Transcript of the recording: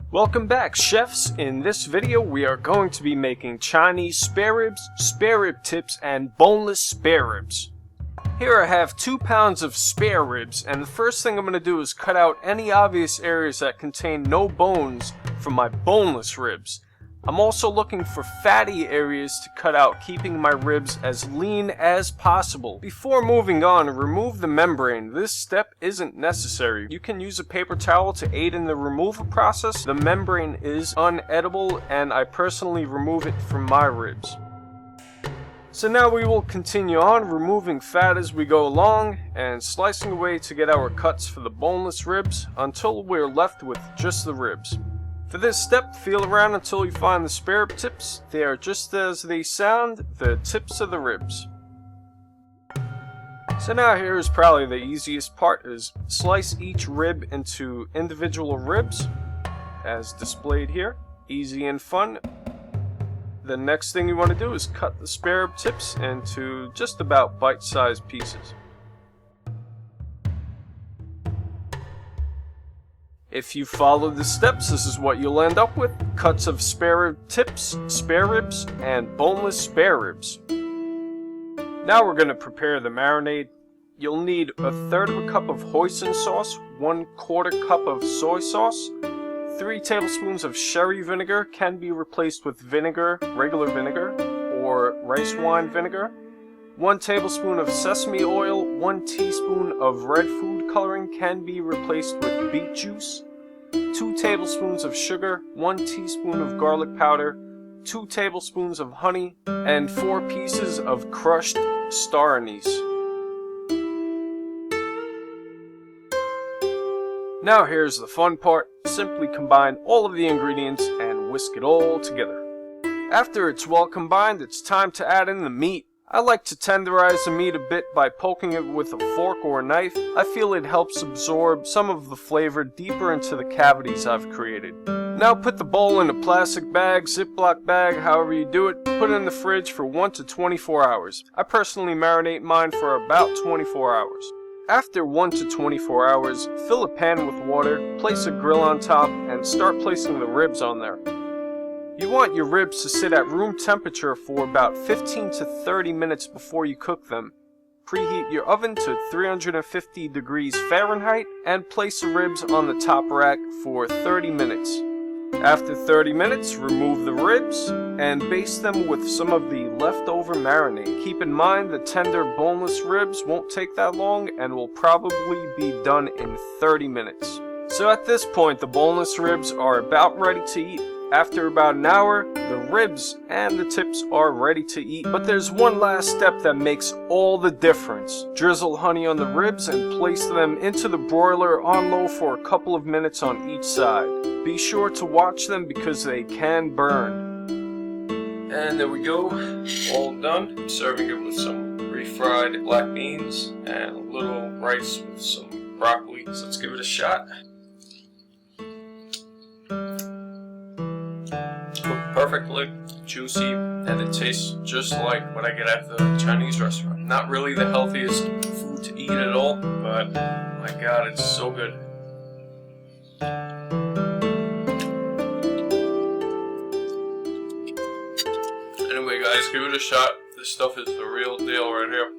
Welcome back, chefs. In this video we are going to be making Chinese spare ribs, spare rib tips, and boneless spare ribs. Here I have 2 pounds of spare ribs, and the first thing I'm going to do is cut out any obvious areas that contain no bones from my boneless ribs. I'm also looking for fatty areas to cut out, keeping my ribs as lean as possible. Before moving on, remove the membrane. This step isn't necessary. You can use a paper towel to aid in the removal process. The membrane is unedible, and I personally remove it from my ribs. So now we will continue on, removing fat as we go along, and slicing away to get our cuts for the boneless ribs, until we're left with just the ribs. For this step, feel around until you find the spare rib tips. They are just as they sound, the tips of the ribs. So now here is probably the easiest part, is slice each rib into individual ribs, as displayed here. Easy and fun. The next thing you want to do is cut the spare rib tips into just about bite-sized pieces. If you follow the steps, this is what you'll end up with. Cuts of spare rib tips, spare ribs, and boneless spare ribs. Now we're going to prepare the marinade. You'll need 1/3 cup of hoisin sauce, 1/4 cup of soy sauce, 3 tablespoons of sherry vinegar, can be replaced with vinegar, regular vinegar, or rice wine vinegar, 1 tablespoon of sesame oil, 1 teaspoon of red food coloring, can be replaced with beet juice, 2 tablespoons of sugar, 1 teaspoon of garlic powder, 2 tablespoons of honey, and 4 pieces of crushed star anise. Now here's the fun part. Simply combine all of the ingredients and whisk it all together. After it's well combined, it's time to add in the meat. I like to tenderize the meat a bit by poking it with a fork or a knife. I feel it helps absorb some of the flavor deeper into the cavities I've created. Now put the bowl in a plastic bag, Ziploc bag, however you do it. Put it in the fridge for 1 to 24 hours. I personally marinate mine for about 24 hours. After 1 to 24 hours, fill a pan with water, place a grill on top, and start placing the ribs on there. You want your ribs to sit at room temperature for about 15 to 30 minutes before you cook them. Preheat your oven to 350 degrees Fahrenheit and place the ribs on the top rack for 30 minutes. After 30 minutes, remove the ribs and baste them with some of the leftover marinade. Keep in mind the tender boneless ribs won't take that long and will probably be done in 30 minutes. So at this point, the boneless ribs are about ready to eat. After about an hour, the ribs and the tips are ready to eat. But there's one last step that makes all the difference. Drizzle honey on the ribs and place them into the broiler on low for a couple of minutes on each side. Be sure to watch them because they can burn. And there we go, all done. I'm serving it with some refried black beans and a little rice with some broccoli. So let's give it a shot. Perfectly juicy, and it tastes just like what I get at the Chinese restaurant. Not really the healthiest food to eat at all, but my god, it's so good. Anyway guys, give it a shot. This stuff is the real deal right here.